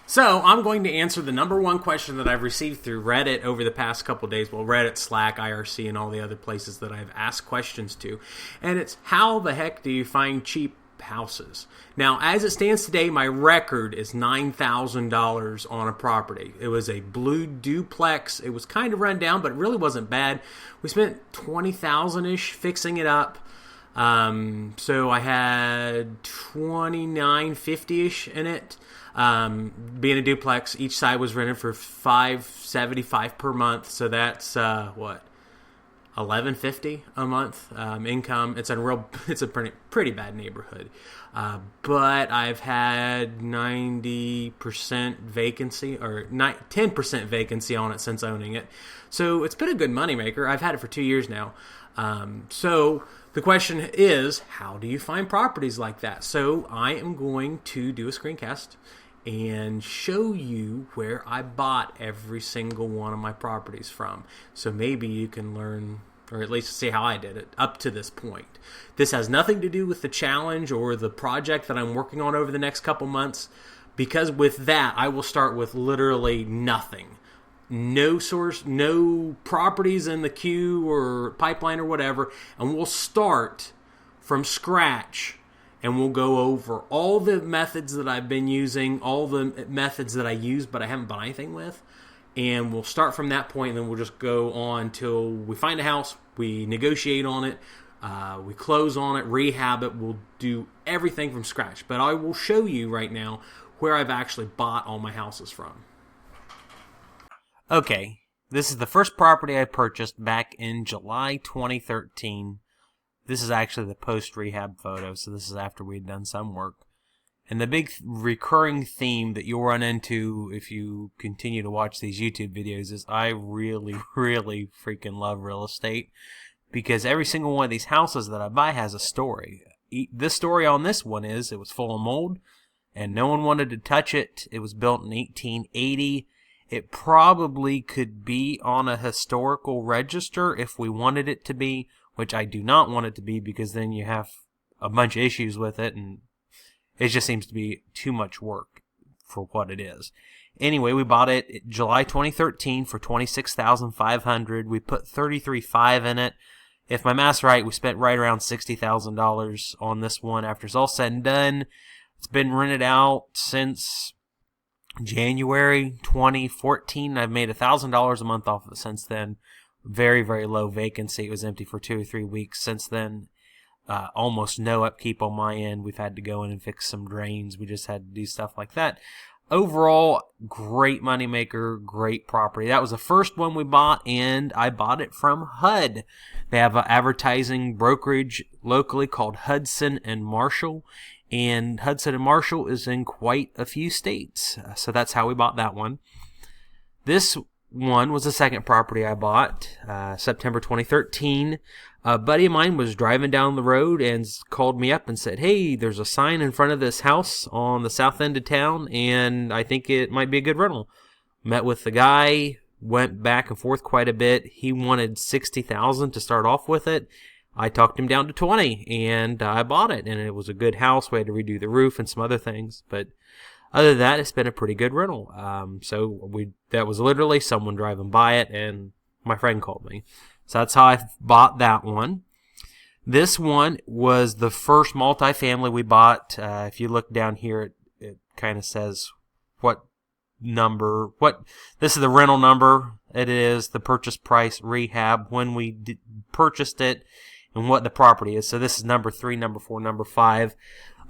So I'm going to answer the number one question that I've received through Reddit over the past couple of days. Well, Reddit, Slack, IRC, and all the other places that I've asked questions to. And it's, how the heck do you find cheap houses? Now, as it stands today, my record is $9,000 on a property. It was a blue duplex. It was kind of run down, but it really wasn't bad. We spent $20,000-ish fixing it up. So I had $29.50-ish in it. Being a duplex, each side was rented for $575 per month. So that's $11.50 a month income. It's a pretty bad neighborhood, but I've had 90% vacancy or 10% vacancy on it since owning it. So it's been a good moneymaker. I've had it for 2 years now. So the question is, how do you find properties like that? So I am going to do a screencast and show you where I bought every single one of my properties from. So maybe you can learn, or at least see how I did it up to this point. This has nothing to do with the challenge or the project that I'm working on over the next couple months, because with that, I will start with literally nothing. No source, no properties in the queue or pipeline or whatever, and we'll start from scratch. And we'll go over all the methods that I've been using, all the methods that I use but I haven't bought anything with. And we'll start from that point, and then we'll just go on till we find a house, we negotiate on it, we close on it, rehab it. We'll do everything from scratch. But I will show you right now where I've actually bought all my houses from. Okay, this is the first property I purchased back in July 2013. This is actually the post-rehab photo, so this is after we'd done some work. And the big recurring theme that you'll run into if you continue to watch these YouTube videos is I really, really freaking love real estate, because every single one of these houses that I buy has a story. This story on this one is it was full of mold, and no one wanted to touch it. It was built in 1880. It probably could be on a historical register if we wanted it to be, which I do not want it to be, because then you have a bunch of issues with it, and it just seems to be too much work for what it is. Anyway, we bought it July 2013 for $26,500. We put $33,500 in it. If my math's right, we spent right around $60,000 on this one after it's all said and done. It's been rented out since January 2014. I've made $1,000 a month off of it since then. Very, very low vacancy. It was empty for 2 or 3 weeks since then. Almost no upkeep on my end. We've had to go in and fix some drains. We just had to do stuff like that. Overall, great moneymaker, great property. That was the first one we bought, and I bought it from HUD. They have an advertising brokerage locally called Hudson and Marshall, and Hudson and Marshall is in quite a few states. So that's how we bought that one. This one was the second property I bought, September 2013. A buddy of mine was driving down the road and called me up and said, "Hey, there's a sign in front of this house on the south end of town, and I think it might be a good rental." Met with the guy, went back and forth quite a bit. He wanted $60,000 to start off with it. I talked him down to $20,000, and I bought it. And it was a good house. We had to redo the roof and some other things, but other than that, it's been a pretty good rental. That was literally someone driving by it, and my friend called me. So that's how I bought that one. This one was the first multifamily we bought. If you look down here, it kind of says this is the rental number. It is the purchase price, rehab, when we purchased it, and what the property is. So this is number 3, number 4, number 5.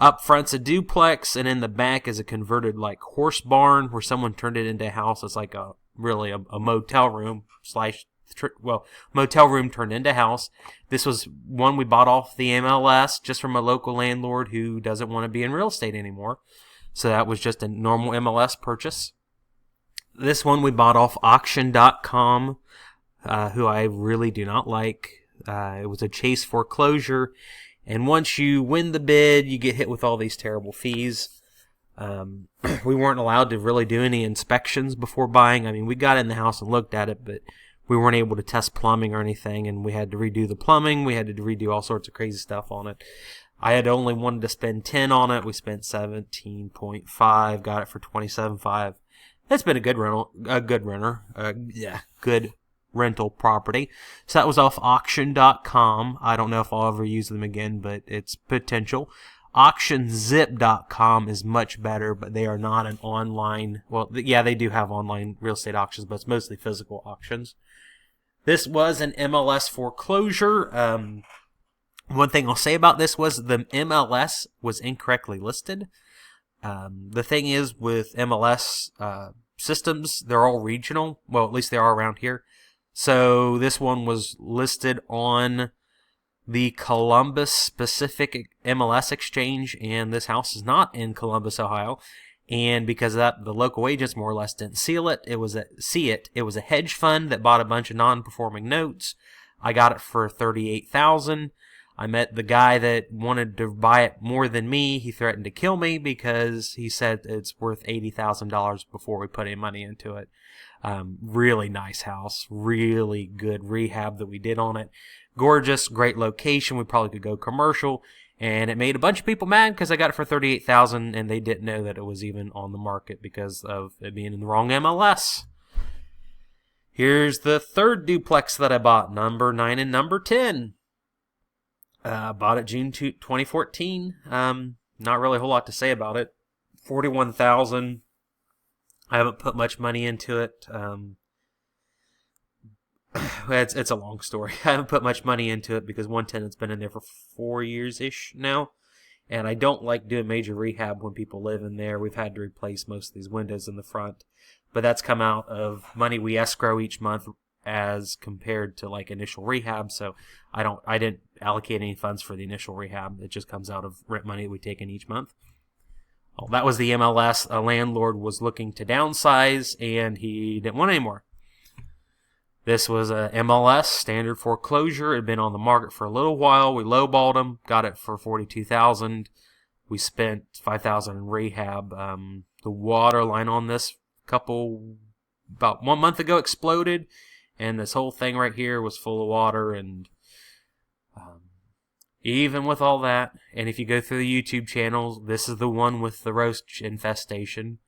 Up front's a duplex, and in the back is a converted like horse barn where someone turned it into a house. It's like a motel room motel room turned into house. This was one we bought off the MLS just from a local landlord who doesn't want to be in real estate anymore. So that was just a normal MLS purchase. This one we bought off auction.com, who I really do not like. It was a Chase foreclosure. And once you win the bid, you get hit with all these terrible fees. We weren't allowed to really do any inspections before buying. I mean, we got in the house and looked at it, but we weren't able to test plumbing or anything, and we had to redo the plumbing. We had to redo all sorts of crazy stuff on it. I had only wanted to spend 10 on it. We spent 17.5, got it for 27.5. It's been a good rental, good rental property. So that was off auction.com. I don't know if I'll ever use them again, but it's potential. Auctionzip.com is much better, but they are not an online, well, yeah, they do have online real estate auctions, but it's mostly physical auctions. This was an MLS foreclosure. One thing I'll say about this was the MLS was incorrectly listed. The thing is with MLS systems, they're all regional. Well, at least they are around here. So this one was listed on the Columbus Pacific MLS exchange, and this house is not in Columbus, Ohio. And because of that, the local agents more or less didn't see it. It was a hedge fund that bought a bunch of non-performing notes. I got it for $38,000. I met the guy that wanted to buy it more than me. He threatened to kill me because he said it's worth $80,000 before we put any money into it. Really nice house. Really good rehab that we did on it. Gorgeous, great location. We probably could go commercial. And it made a bunch of people mad because I got it for $38,000 and they didn't know that it was even on the market because of it being in the wrong MLS. Here's the third duplex that I bought, number 9 and number 10. Bought it June 2014. Not really a whole lot to say about it. $41,000. I haven't put much money into it. It's a long story. I haven't put much money into it because one tenant's been in there for 4 years-ish now. And I don't like doing major rehab when people live in there. We've had to replace most of these windows in the front. But that's come out of money we escrow each month as compared to like initial rehab. So I didn't allocate any funds for the initial rehab. It just comes out of rent money we take in each month. Well, that was the MLS. A landlord was looking to downsize and he didn't want any more. This was a MLS standard foreclosure. It had been on the market for a little while. We lowballed him, got it for $42,000. We spent $5,000 in rehab. The water line on this about 1 month ago exploded, and this whole thing right here was full of water. And even with all that, and if you go through the YouTube channels, this is the one with the roach infestation.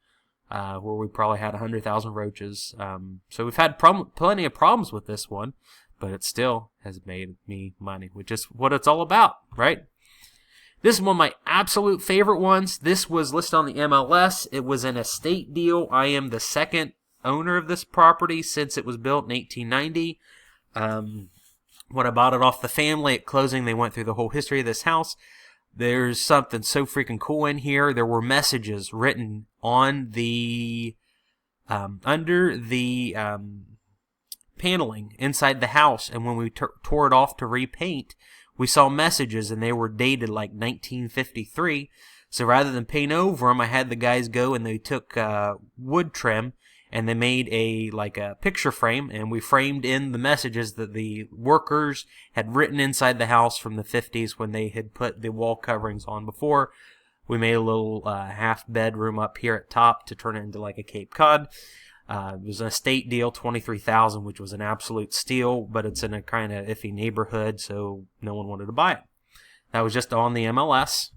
Where we probably had 100,000 roaches. So we've had plenty of problems with this one, but it still has made me money, which is what it's all about, right? This is one of my absolute favorite ones. This was listed on the MLS. It was an estate deal. I am the second owner of this property since it was built in 1890. When I bought it off the family at closing, they went through the whole history of this house. There's something so freaking cool in here. There were messages written on the under the paneling inside the house, and when we tore it off to repaint, we saw messages, and they were dated like 1953. So rather than paint over them, I had the guys go and they took wood trim and they made a picture frame, and we framed in the messages that the workers had written inside the house from the 50s when they had put the wall coverings on before. We made a little half bedroom up here at top to turn it into like a Cape Cod. It was an estate deal, $23,000, which was an absolute steal, but it's in a kind of iffy neighborhood, so no one wanted to buy it. That was just on the MLS.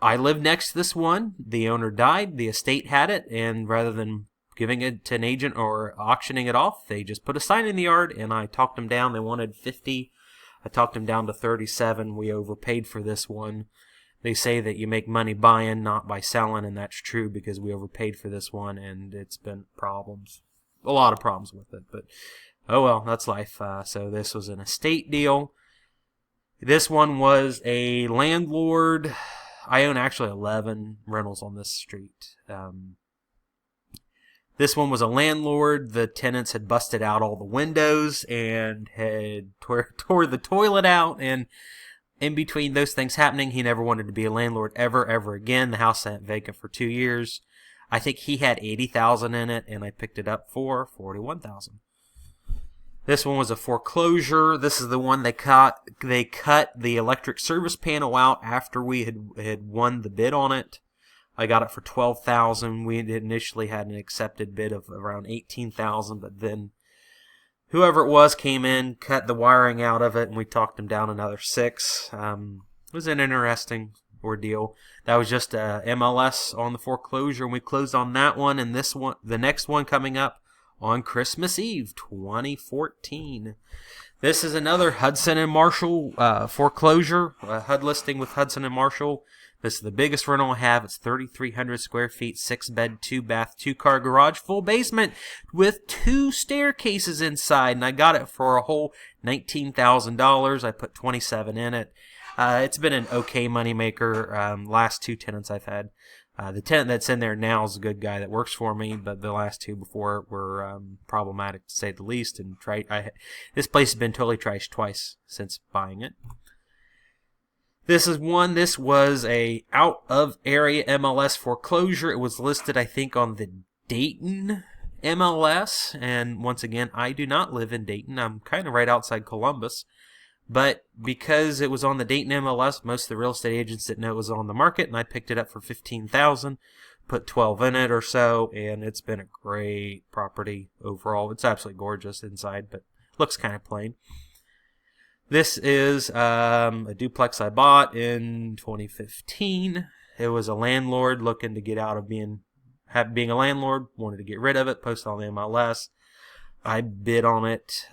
I lived next to this one. The owner died. The estate had it, and rather than giving it to an agent or auctioning it off, they just put a sign in the yard, and I talked them down. They wanted $50,000. I talked them down to $37,000. We overpaid for this one. They say that you make money buying, not by selling, and that's true because we overpaid for this one, and it's been problems. A lot of problems with it, but oh well, that's life. So this was an estate deal. This one was a landlord. I own actually 11 rentals on this street. This one was a landlord. The tenants had busted out all the windows and had tore the toilet out. And in between those things happening, he never wanted to be a landlord ever again. The house sat vacant for 2 years. I think he had $80,000 in it, and I picked it up for $41,000. This one was a foreclosure. This is the one they cut the electric service panel out after we had won the bid on it. I got it for $12,000. We initially had an accepted bid of around $18,000, but then whoever it was came in, cut the wiring out of it, and we talked them down another $6. It was an interesting ordeal. That was just MLS on the foreclosure, and we closed on that one, and this one, the next one coming up on Christmas Eve, 2014. This is another Hudson and Marshall foreclosure, HUD listing with Hudson and Marshall. This is the biggest rental I have. It's 3,300 square feet, 6-bed, 2-bath, 2-car garage, full basement with 2 staircases inside, and I got it for a whole $19,000. I put $27,000 in it. It's been an okay moneymaker. Last 2 tenants I've had. The tenant that's in there now is a good guy that works for me, but the last 2 before were problematic to say the least. And this place has been totally trashed twice since buying it. This is one. This was a out of area MLS foreclosure. It was listed, I think, on the Dayton MLS. And once again, I do not live in Dayton. I'm kind of right outside Columbus. But because it was on the Dayton MLS, most of the real estate agents didn't know it was on the market, and I picked it up for $15,000, put $12,000 in it or so, and it's been a great property overall. It's absolutely gorgeous inside, but looks kind of plain. This is a duplex I bought in 2015. It was a landlord looking to get out of being a landlord, wanted to get rid of it, posted on the MLS. I bid on it.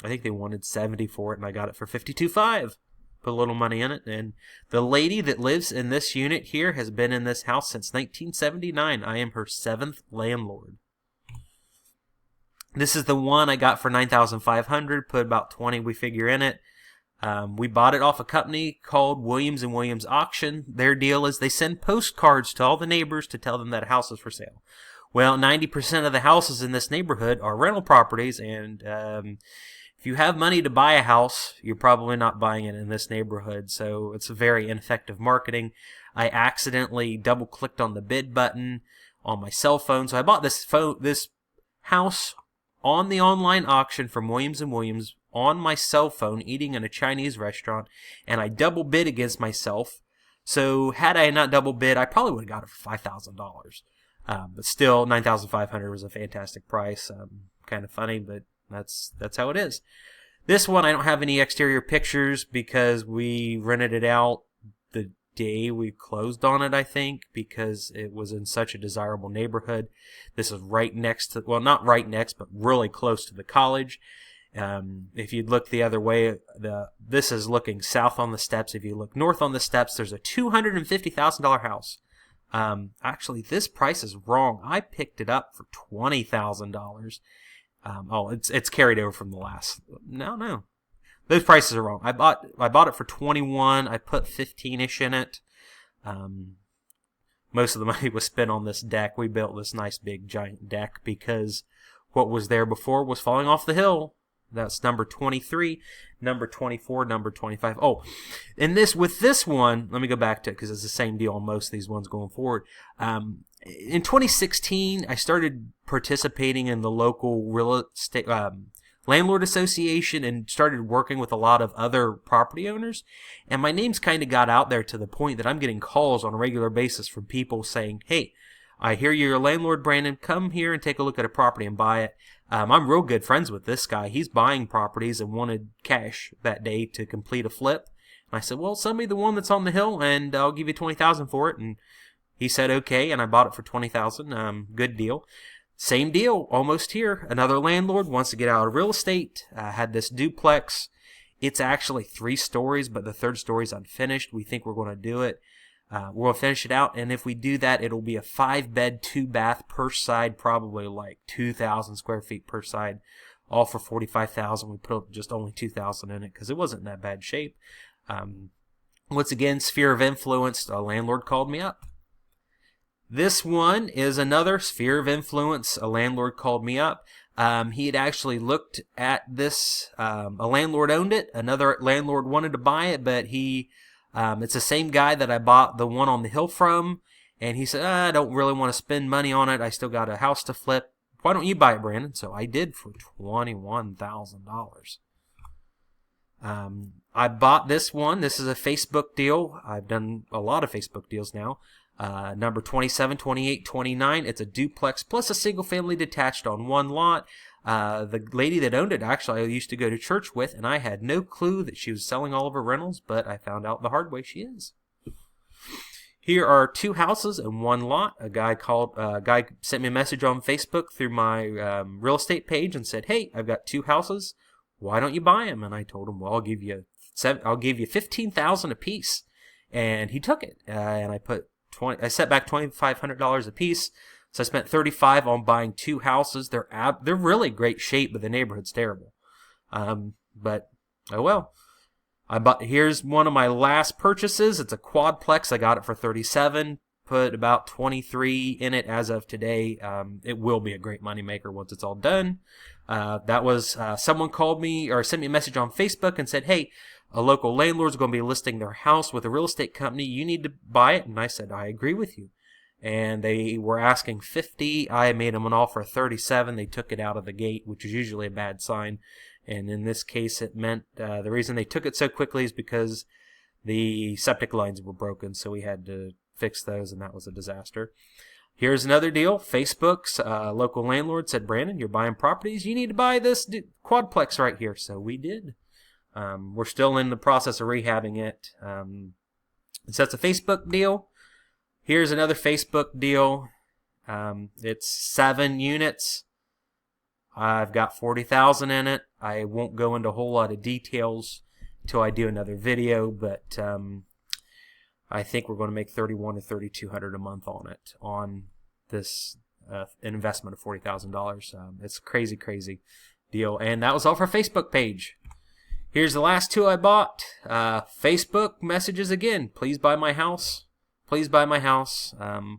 I think they wanted $70,000 for it, and I got it for $52,500. Put a little money in it, and the lady that lives in this unit here has been in this house since 1979. I am her 7th landlord. This is the one I got for $9,500. Put about $20,000 we figure in it. We bought it off a company called Williams & Williams Auction. Their deal is they send postcards to all the neighbors to tell them that a house is for sale. Well, 90% of the houses in this neighborhood are rental properties, and if you have money to buy a house, you're probably not buying it in this neighborhood, so it's a very ineffective marketing. I accidentally double-clicked on the bid button on my cell phone, so I bought this house on the online auction from Williams & Williams on my cell phone, eating in a Chinese restaurant, and I double bid against myself. So had I not double bid, I probably would have got it for $5,000. But still, $9,500 was a fantastic price. Kind of funny, but that's how it is. This one, I don't have any exterior pictures because we rented it out the day we closed on it, I think, because it was in such a desirable neighborhood. This is right next to, well, not right next, but really close to the college. If you'd look the other way, this is looking south on the steps. If you look north on the steps, there's a $250,000 house. Actually, this price is wrong. I picked it up for $20,000. It's carried over from the last. No. Those prices are wrong. I bought it for $21,000. I put $15,000-ish in it. Most of the money was spent on this deck. We built this nice big giant deck because what was there before was falling off the hill. That's number 23, number 24, number 25. Oh, and with this one, let me go back to it because it's the same deal on most of these ones going forward. In 2016, I started participating in the local real estate landlord association and started working with a lot of other property owners. And my name's kind of got out there to the point that I'm getting calls on a regular basis from people saying, "Hey, I hear you're a landlord, Brandon. Come here and take a look at a property and buy it." I'm real good friends with this guy. He's buying properties and wanted cash that day to complete a flip. And I said, "Well, send me the one that's on the hill, and I'll give you $20,000 for it." And he said, "Okay," and I bought it for $20,000. Good deal. Same deal, almost here. Another landlord wants to get out of real estate. Had this duplex. It's actually 3 stories, but the 3rd story's unfinished. We think we're going to do it. We're going to finish it out, and if we do that, it'll be a 5-bed, 2-bath per side, probably like 2,000 square feet per side, all for $45,000. We put up just only $2,000 in it because it wasn't in that bad shape. Once again, sphere of influence, a landlord called me up. This one is another sphere of influence. A landlord called me up. He had actually looked at this. A landlord owned it. Another landlord wanted to buy it, but it's the same guy that I bought the one on the hill from, and he said, "I don't really want to spend money on it. I still got a house to flip. Why don't you buy it, Brandon?" So I did for $21,000. I bought this one. This is a Facebook deal. I've done a lot of Facebook deals now. Number 27, 28, 29. It's a duplex plus a single family detached on one lot. The lady that owned it, actually, I used to go to church with, and I had no clue that she was selling all of her rentals, but I found out the hard way she is. Here are 2 houses and 1 lot. A guy sent me a message on Facebook through my real estate page and said, "Hey, I've got 2 houses. Why don't you buy them?" And I told him, "Well, I'll give you $15,000 a piece." And he took it, and I set back $2,500 a piece. So I spent $35 on buying 2 houses. They're really great shape, but the neighborhood's terrible. But oh well. Here's one of my last purchases. It's a quadplex. I got it for $37. Put about $23 in it as of today. It will be a great moneymaker once it's all done. That was someone called me or sent me a message on Facebook and said, "Hey, a local landlord's going to be listing their house with a real estate company. You need to buy it." And I said, "I agree with you." And they were asking $50. I made them an offer of $37. They took it out of the gate, which is usually a bad sign. And in this case, it meant the reason they took it so quickly is because the septic lines were broken, so we had to fix those, and that was a disaster. Here's another deal. Facebook's local landlord said, "Brandon, you're buying properties. You need to buy this quadplex right here." So we did. We're still in the process of rehabbing it. So that's a Facebook deal. Here's another Facebook deal. It's 7 units. I've got $40,000 in it. I won't go into a whole lot of details until I do another video, but I think we're going to make $3,100 or $3,200 a month on it, on this an investment of $40,000. It's a crazy, crazy deal, and that was all for Facebook page. Here's the last 2 I bought. Facebook messages again. Please buy my house. Please buy my house.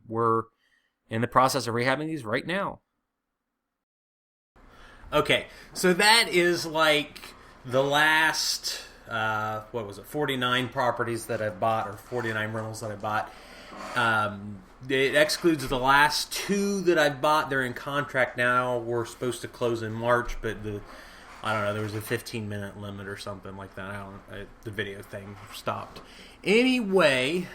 We're in the process of rehabbing these right now. Okay, so that is like the last, 49 properties that I've bought, or 49 rentals that I bought. It excludes the last 2 that I've bought. They're in contract now. We're supposed to close in March, but I don't know, there was a 15-minute limit or something like that. The video thing stopped. Anyway,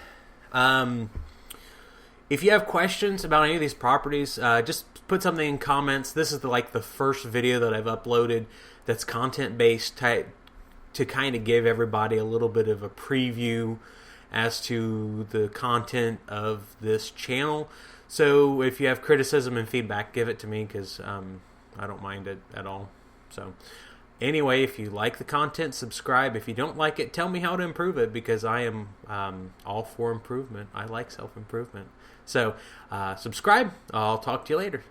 if you have questions about any of these properties, just put something in comments. This is the first video that I've uploaded that's content-based type to kind of give everybody a little bit of a preview as to the content of this channel. So if you have criticism and feedback, give it to me, because I don't mind it at all. So anyway, if you like the content, subscribe. If you don't like it, tell me how to improve it, because I am all for improvement. I like self-improvement. So subscribe. I'll talk to you later.